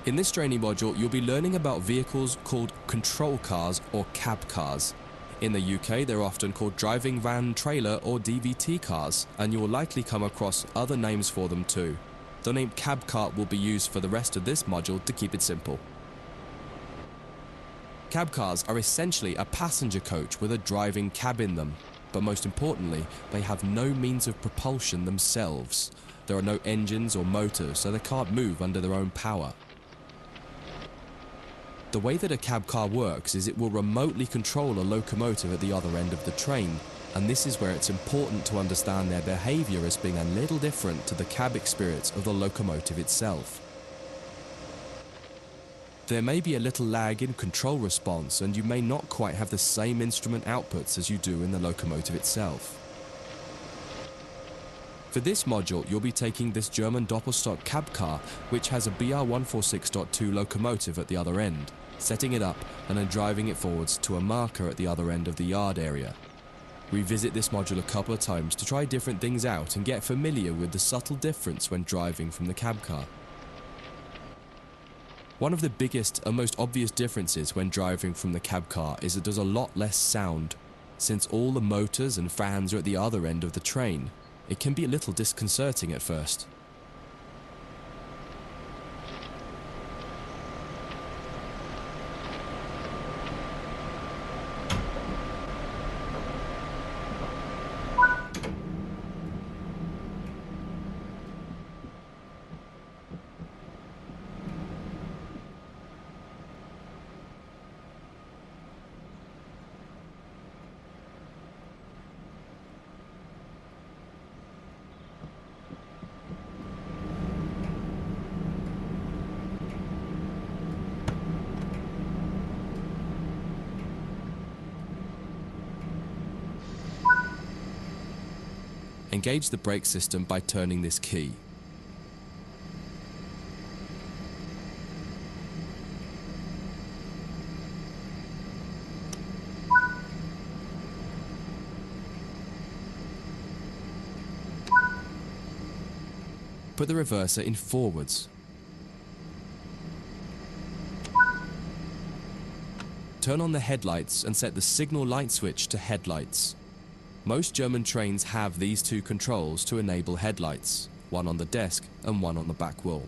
In this training module, you'll be learning about vehicles called control cars or cab cars. In the UK, they're often called driving van trailer or DVT cars, and you will likely come across other names for them too. The name cab car will be used for the rest of this module to keep it simple. Cab cars are essentially a passenger coach with a driving cab in them, but most importantly, they have no means of propulsion themselves. There are no engines or motors, so they can't move under their own power. The way that a cab car works is it will remotely control a locomotive at the other end of the train, and this is where it's important to understand their behaviour as being a little different to the cab experience of the locomotive itself. There may be a little lag in control response, and you may not quite have the same instrument outputs as you do in the locomotive itself. For this module, you'll be taking this German Doppelstock cab car, which has a BR146.2 locomotive at the other end, setting it up and then driving it forwards to a marker at the other end of the yard area. Revisit this module a couple of times to try different things out and get familiar with the subtle difference when driving from the cab car. One of the biggest and most obvious differences when driving from the cab car is that there's a lot less sound. Since all the motors and fans are at the other end of the train, it can be a little disconcerting at first. Engage the brake system by turning this key. Put the reverser in forwards. Turn on the headlights and set the signal light switch to headlights. Most German trains have these two controls to enable headlights, one on the desk and one on the back wheel.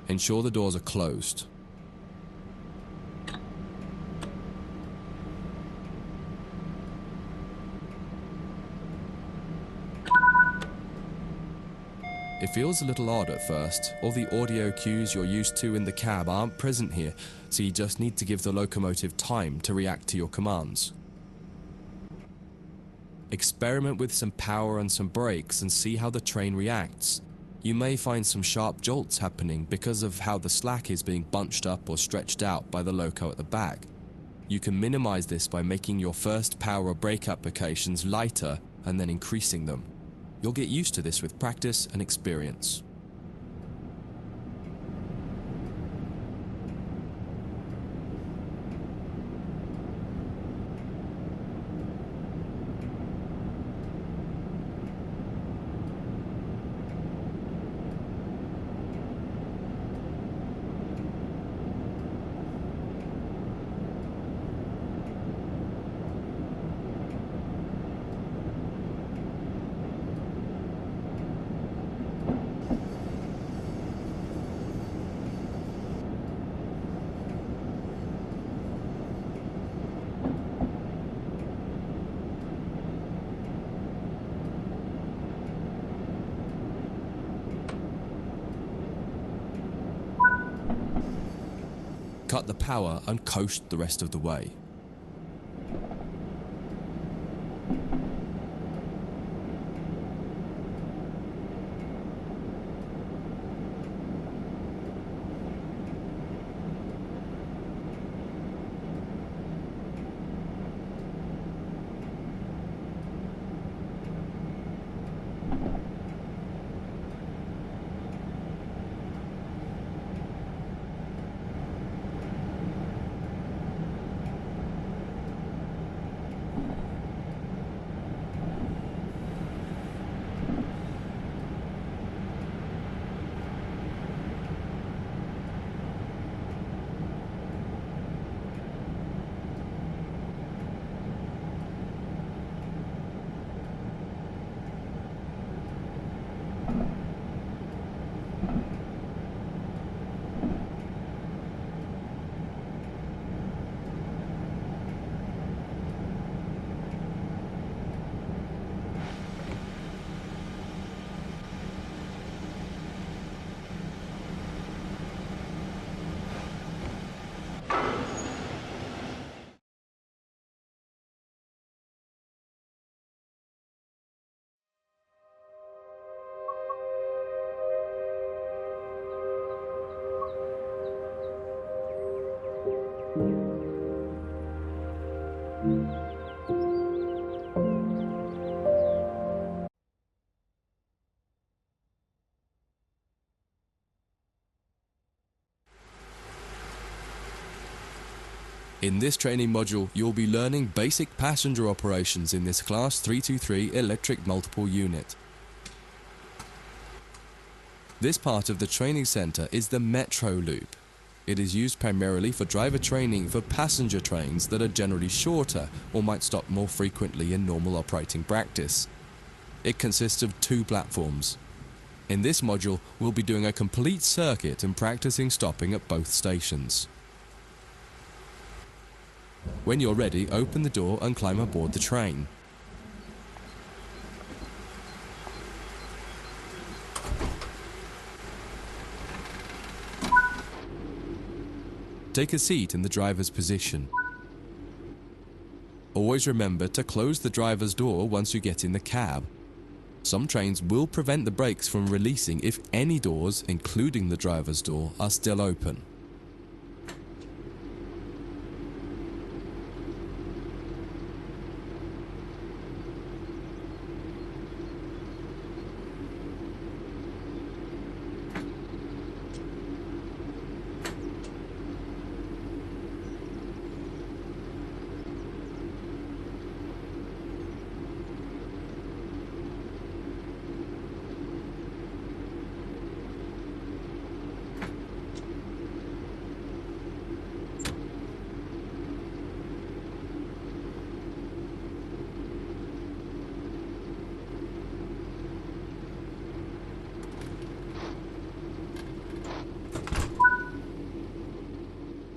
Ensure the doors are closed. It feels a little odd at first. All the audio cues you're used to in the cab aren't present here, so you just need to give the locomotive time to react to your commands. Experiment with some power and some brakes and see how the train reacts. You may find some sharp jolts happening because of how the slack is being bunched up or stretched out by the loco at the back. You can minimize this by making your first power or brake applications lighter and then increasing them. You'll get used to this with practice and experience. cut the power and coast the rest of the way. In this training module, you'll be learning basic passenger operations in this Class 323 electric multiple unit. This part of the training centre is the Metro Loop. It is used primarily for driver training for passenger trains that are generally shorter or might stop more frequently in normal operating practice. It consists of 2 platforms. In this module, we'll be doing a complete circuit and practicing stopping at both stations. When you're ready, open the door and climb aboard the train. Take a seat in the driver's position. Always remember to close the driver's door once you get in the cab. Some trains will prevent the brakes from releasing if any doors, including the driver's door, are still open.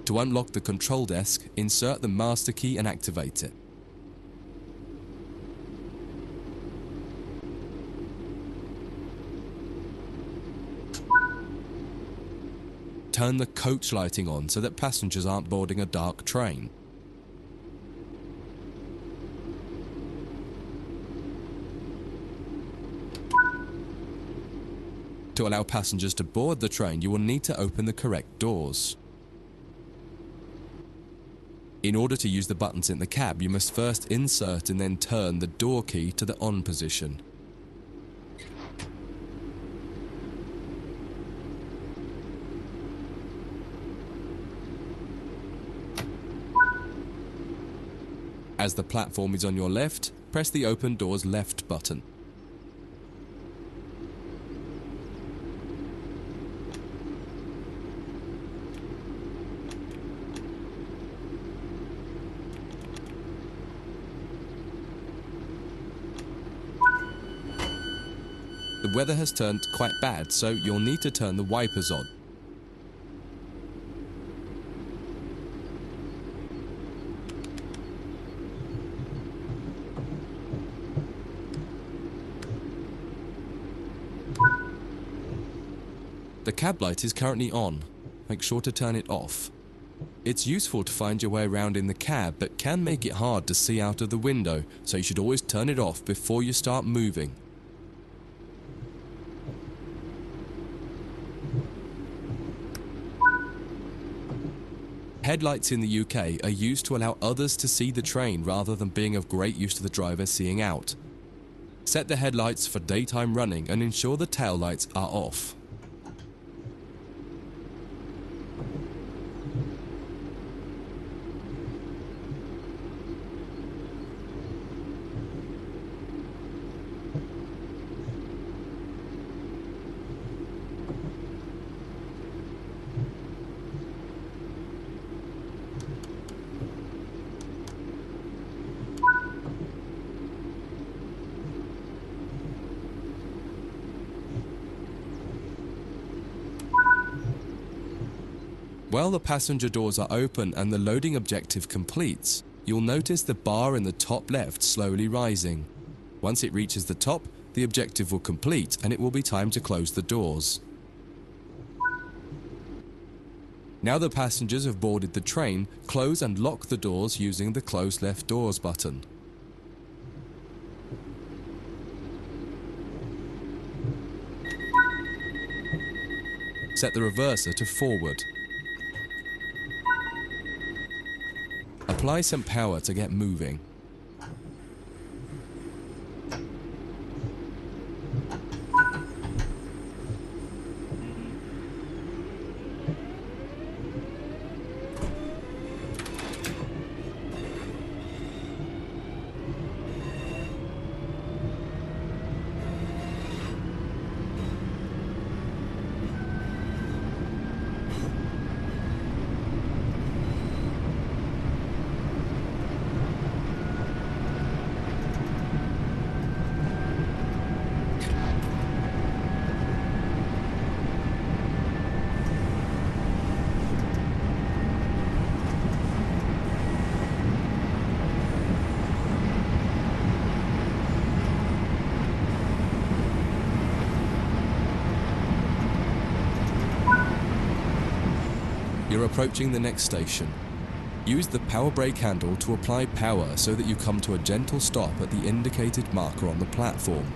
To unlock the control desk, insert the master key and activate it. Turn the coach lighting on so that passengers aren't boarding a dark train. To allow passengers to board the train, you will need to open the correct doors. In order to use the buttons in the cab, you must first insert and then turn the door key to the on position. As the platform is on your left, press the open doors left button. The weather has turned quite bad, so you'll need to turn the wipers on. The cab light is currently on. Make sure to turn it off. It's useful to find your way around in the cab, but can make it hard to see out of the window, so you should always turn it off before you start moving. Headlights in the UK are used to allow others to see the train rather than being of great use to the driver seeing out. Set the headlights for daytime running and ensure the taillights are off. While the passenger doors are open and the loading objective completes, you'll notice the bar in the top left slowly rising. Once it reaches the top, the objective will complete and it will be time to close the doors. Now the passengers have boarded the train, close and lock the doors using the Close Left Doors button. Set the reverser to forward. Apply some power to get moving. You're approaching the next station. Use the power brake handle to apply power so that you come to a gentle stop at the indicated marker on the platform.